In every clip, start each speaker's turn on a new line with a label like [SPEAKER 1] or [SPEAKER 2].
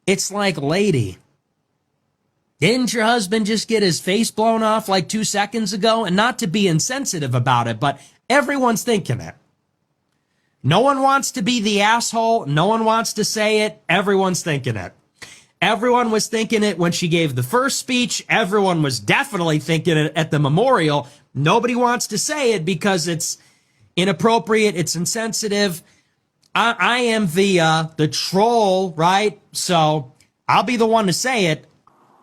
[SPEAKER 1] It's like, lady, didn't your husband just get his face blown off like 2 seconds ago? And not to be insensitive about it, but everyone's thinking it. No one wants to be the asshole. No one wants to say it. Everyone's thinking it. Everyone was thinking it when she gave the first speech. Everyone was definitely thinking it at the memorial. Nobody wants to say it because it's inappropriate. It's insensitive. I am the troll, right? So I'll be the one to say it.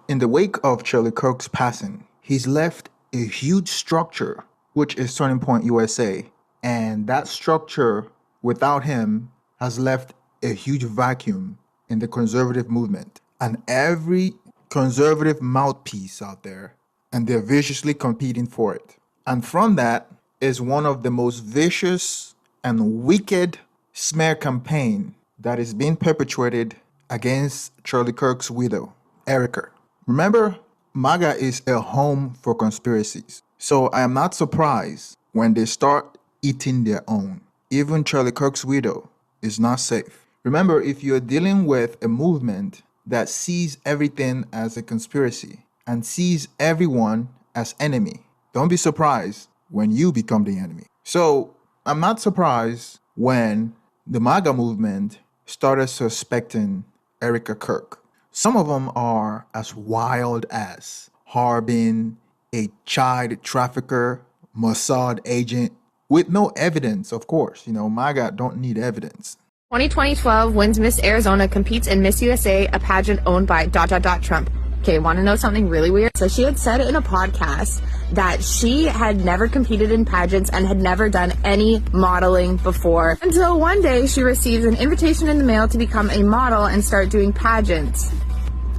[SPEAKER 2] In the wake of Charlie Kirk's passing, he's left a huge structure, which is Turning Point USA. And that structure, without him, has left a huge vacuum in the conservative movement. And every conservative mouthpiece out there, and they're viciously competing for it. And from that is one of the most vicious and wicked smear campaign that is being perpetrated against Charlie Kirk's widow, Erika. Remember, MAGA is a home for conspiracies. So I am not surprised when they start eating their own. Even Charlie Kirk's widow is not safe. Remember, if you're dealing with a movement that sees everything as a conspiracy and sees everyone as enemy, don't be surprised when you become the enemy. So I'm not surprised when the MAGA movement started suspecting Erika Kirk. Some of them are as wild as harboring a child trafficker, Mossad agent, with no evidence, of course. MAGA don't need evidence.
[SPEAKER 3] 2012 wins Miss Arizona, competes in Miss USA, a pageant owned by ... Trump. Okay, want to know something really weird? So she had said in a podcast that she had never competed in pageants and had never done any modeling before, until one day she receives an invitation in the mail to become a model and start doing pageants.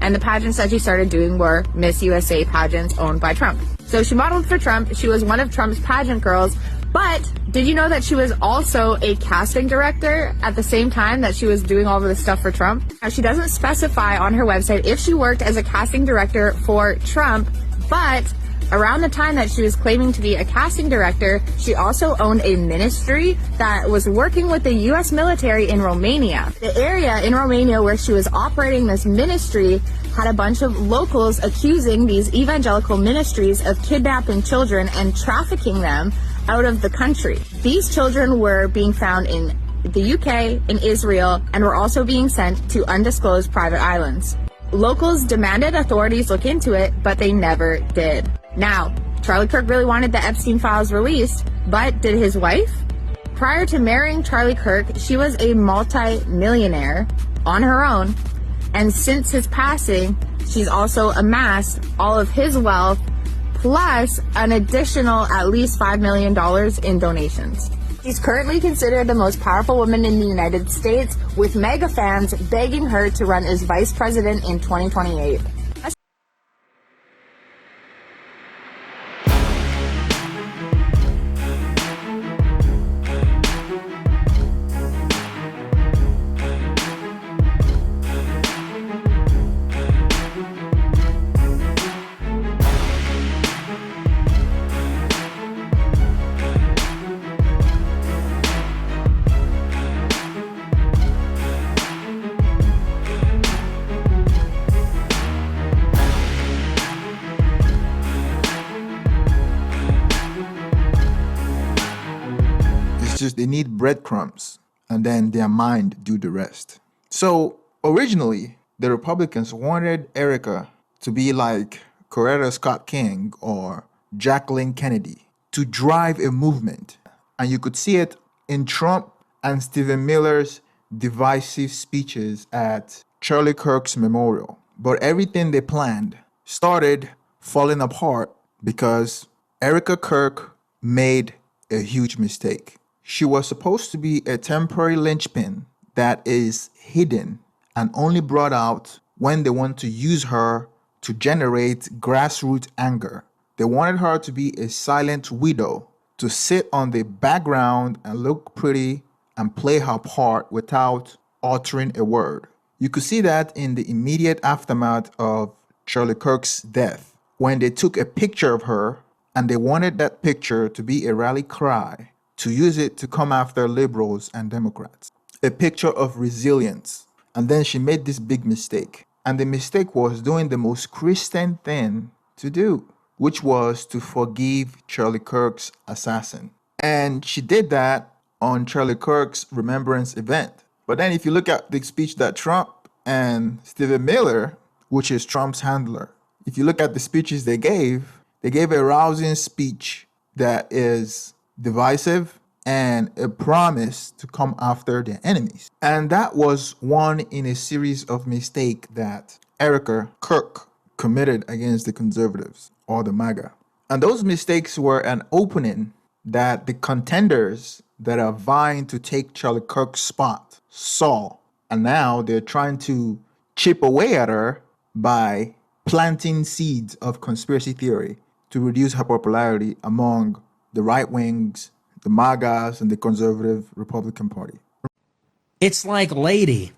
[SPEAKER 3] And the pageants that she started doing were Miss USA pageants owned by Trump. So she modeled for Trump. She was one of Trump's pageant girls. But did you know that she was also a casting director at the same time that she was doing all of this stuff for Trump? Now, she doesn't specify on her website if she worked as a casting director for Trump, but around the time that she was claiming to be a casting director, she also owned a ministry that was working with the U.S. military in Romania. The area in Romania where she was operating this ministry had a bunch of locals accusing these evangelical ministries of kidnapping children and trafficking them out of the country. These children were being found in the UK, in Israel, and were also being sent to undisclosed private islands. Locals demanded authorities look into it, but they never did. Now, Charlie Kirk really wanted the Epstein files released, but did his wife? Prior to marrying Charlie Kirk, she was a multi-millionaire on her own, and since his passing, she's also amassed all of his wealth plus an additional at least $5 million in donations. She's currently considered the most powerful woman in the United States, with mega fans begging her to run as vice president in 2028.
[SPEAKER 2] Just they need breadcrumbs and then their mind do the rest. So originally, the Republicans wanted Erika to be like Coretta Scott King or Jacqueline Kennedy, to drive a movement. And you could see it in Trump and Stephen Miller's divisive speeches at Charlie Kirk's memorial. But everything they planned started falling apart because Erika Kirk made a huge mistake. She was supposed to be a temporary linchpin that is hidden and only brought out when they want to use her to generate grassroots anger. They wanted her to be a silent widow, to sit on the background and look pretty and play her part without uttering a word. You could see that in the immediate aftermath of Charlie Kirk's death, when they took a picture of her and they wanted that picture to be a rally cry, to use it to come after liberals and Democrats. A picture of resilience. And then she made this big mistake. And the mistake was doing the most Christian thing to do, which was to forgive Charlie Kirk's assassin. And she did that on Charlie Kirk's remembrance event. But then if you look at the speech that Trump and Stephen Miller, which is Trump's handler, if you look at the speeches they gave a rousing speech that is divisive and a promise to come after their enemies. And that was one in a series of mistakes that Erika Kirk committed against the conservatives or the MAGA. And those mistakes were an opening that the contenders that are vying to take Charlie Kirk's spot saw. And now they're trying to chip away at her by planting seeds of conspiracy theory to reduce her popularity among the right wings, the MAGAs, and the conservative Republican Party.
[SPEAKER 1] It's like, lady,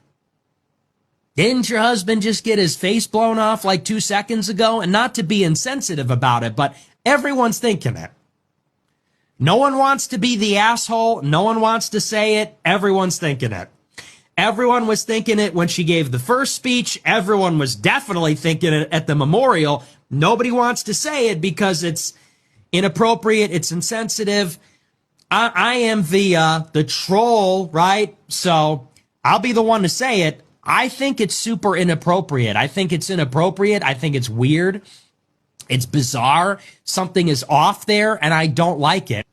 [SPEAKER 1] didn't your husband just get his face blown off like 2 seconds ago? And not to be insensitive about it, but everyone's thinking it. No one wants to be the asshole. No one wants to say it. Everyone's thinking it. Everyone was thinking it when she gave the first speech. Everyone was definitely thinking it at the memorial. Nobody wants to say it because it's inappropriate. It's insensitive. I am the troll, right? So I'll be the one to say it. I think it's super inappropriate. I think it's inappropriate. I think it's weird. It's bizarre. Something is off there, and I don't like it.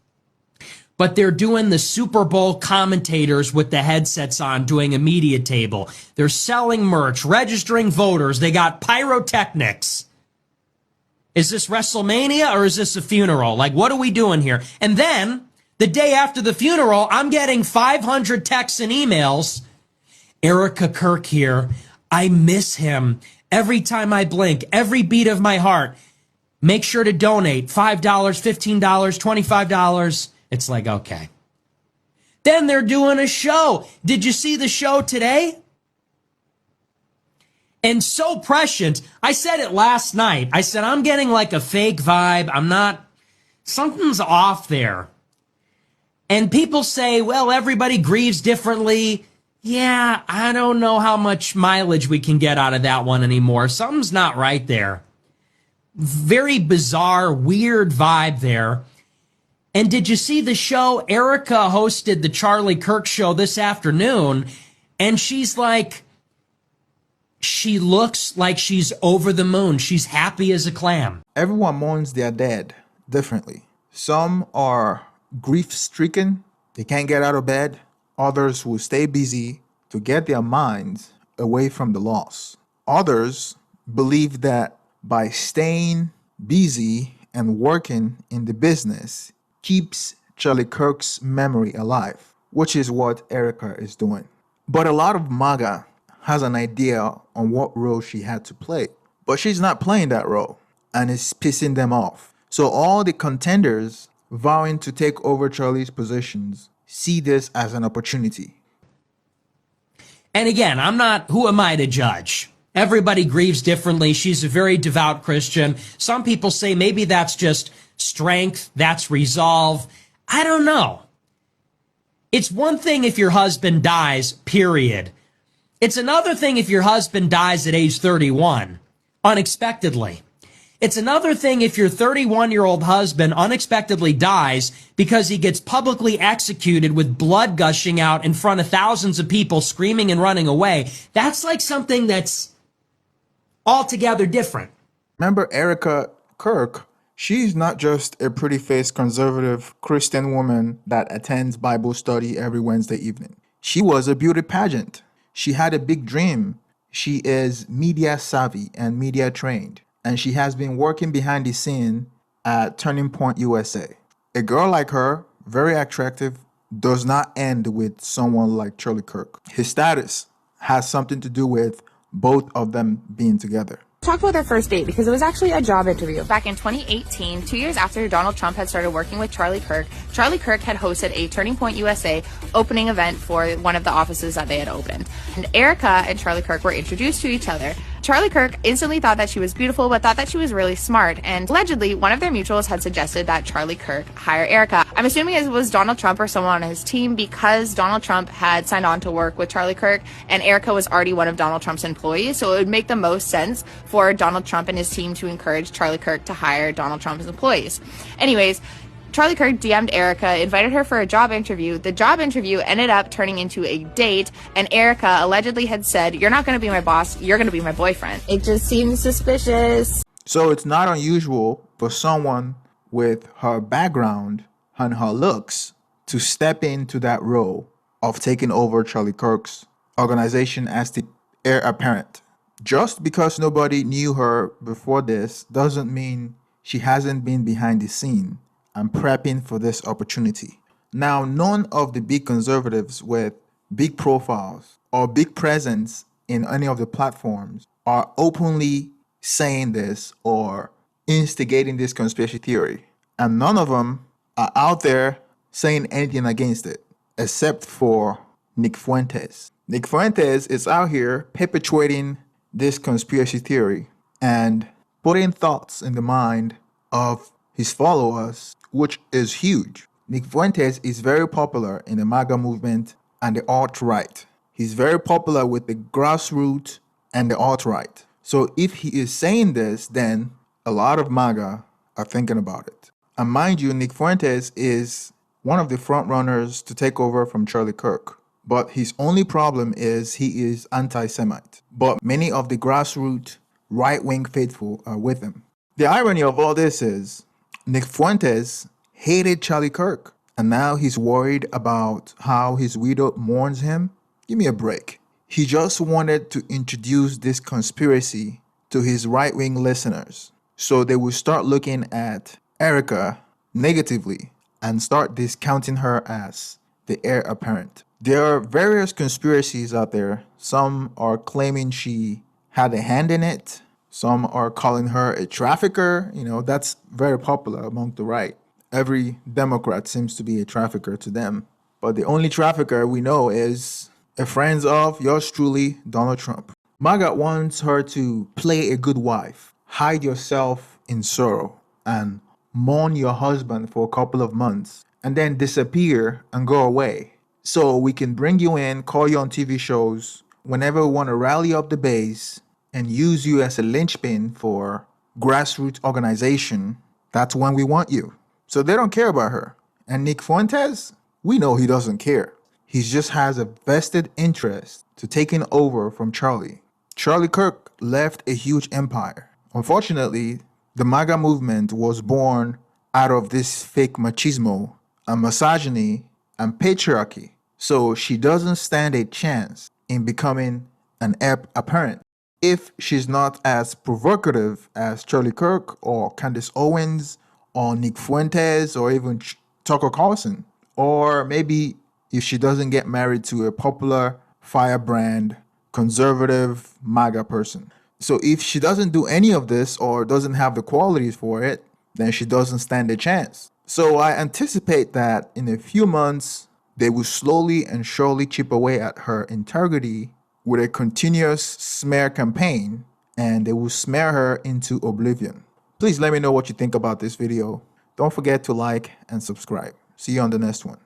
[SPEAKER 1] But they're doing the Super Bowl commentators with the headsets on, doing a media table. They're selling merch, registering voters. They got pyrotechnics. Is this WrestleMania or is this a funeral? Like, what are we doing here? And then, the day after the funeral, I'm getting 500 texts and emails. Erika Kirk here. I miss him. Every time I blink, every beat of my heart. Make sure to donate. $5, $15, $25. It's like, okay. Then they're doing a show. Did you see the show today? And so prescient. I said it last night. I said, I'm getting like a fake vibe. Something's off there. And people say, well, everybody grieves differently. Yeah, I don't know how much mileage we can get out of that one anymore. Something's not right there. Very bizarre, weird vibe there. And did you see the show? Erika hosted the Charlie Kirk show this afternoon, and she's like, she looks like she's over the moon. She's happy as a clam.
[SPEAKER 2] Everyone mourns their dead differently. Some are grief-stricken. They can't get out of bed. Others will stay busy to get their minds away from the loss. Others believe that by staying busy and working in the business keeps Charlie Kirk's memory alive, which is what Erika is doing. But a lot of MAGA has an idea on what role she had to play, but she's not playing that role, and it's pissing them off. So all the contenders vowing to take over Charlie's positions see this as an opportunity.
[SPEAKER 1] And again, who am I to judge? Everybody grieves differently. She's a very devout Christian. Some people say maybe that's just strength, that's resolve. I don't know. It's one thing if your husband dies, period. It's another thing if your husband dies at age 31, unexpectedly. It's another thing if your 31-year-old husband unexpectedly dies because he gets publicly executed with blood gushing out in front of thousands of people screaming and running away. That's like something that's altogether different.
[SPEAKER 2] Remember Erika Kirk? She's not just a pretty-faced conservative Christian woman that attends Bible study every Wednesday evening. She was a beauty pageant. She had a big dream. She is media savvy and media trained, and she has been working behind the scene at Turning Point USA. A girl like her, very attractive, does not end with someone like Charlie Kirk. His status has something to do with both of them being together.
[SPEAKER 3] Talk about their first date because it was actually a job interview. Back in 2018, 2 years after Donald Trump had started working with Charlie Kirk had hosted a Turning Point USA opening event for one of the offices that they had opened. And Erika and Charlie Kirk were introduced to each other. Charlie Kirk instantly thought that she was beautiful, but thought that she was really smart. And allegedly, one of their mutuals had suggested that Charlie Kirk hire Erika. I'm assuming it was Donald Trump or someone on his team, because Donald Trump had signed on to work with Charlie Kirk, and Erika was already one of Donald Trump's employees. So it would make the most sense for Donald Trump and his team to encourage Charlie Kirk to hire Donald Trump's employees. Anyways, Charlie Kirk DM'd Erika, invited her for a job interview. The job interview ended up turning into a date, and Erika allegedly had said, "You're not going to be my boss, you're going to be my boyfriend." It just seems suspicious.
[SPEAKER 2] So it's not unusual for someone with her background and her looks to step into that role of taking over Charlie Kirk's organization as the heir apparent. Just because nobody knew her before this doesn't mean she hasn't been behind the scene and prepping for this opportunity. Now, none of the big conservatives with big profiles or big presence in any of the platforms are openly saying this or instigating this conspiracy theory. And none of them are out there saying anything against it, except for Nick Fuentes. Nick Fuentes is out here perpetuating this conspiracy theory and putting thoughts in the mind of his followers, which is huge. Nick Fuentes is very popular in the MAGA movement and the alt-right. He's very popular with the grassroots and the alt-right. So if he is saying this, then a lot of MAGA are thinking about it. And mind you, Nick Fuentes is one of the front runners to take over from Charlie Kirk. But his only problem is he is anti-Semite. But many of the grassroots right-wing faithful are with him. The irony of all this is Nick Fuentes hated Charlie Kirk, and now he's worried about how his widow mourns him. Give me a break. He just wanted to introduce this conspiracy to his right-wing listeners so they will start looking at Erika negatively and start discounting her as the heir apparent. There are various conspiracies out there. Some are claiming she had a hand in it. Some are calling her a trafficker. That's very popular among the right. Every Democrat seems to be a trafficker to them. But the only trafficker we know is a friend of yours truly, Donald Trump. MAGA wants her to play a good wife, hide yourself in sorrow, and mourn your husband for a couple of months, and then disappear and go away. So we can bring you in, call you on TV shows, whenever we want to rally up the base, and use you as a linchpin for grassroots organization. That's when we want you. So they don't care about her. And Nick Fuentes, we know he doesn't care. He just has a vested interest to taking over from Charlie. Charlie Kirk left a huge empire. Unfortunately, the MAGA movement was born out of this fake machismo and misogyny and patriarchy. So she doesn't stand a chance in becoming an heir apparent. If she's not as provocative as Charlie Kirk or Candace Owens or Nick Fuentes or even Tucker Carlson, or maybe if she doesn't get married to a popular firebrand conservative MAGA person. So if she doesn't do any of this or doesn't have the qualities for it, then she doesn't stand a chance. So I anticipate that in a few months, they will slowly and surely chip away at her integrity with a continuous smear campaign, and they will smear her into oblivion. Please let me know what you think about this video. Don't forget to like and subscribe. See you on the next one.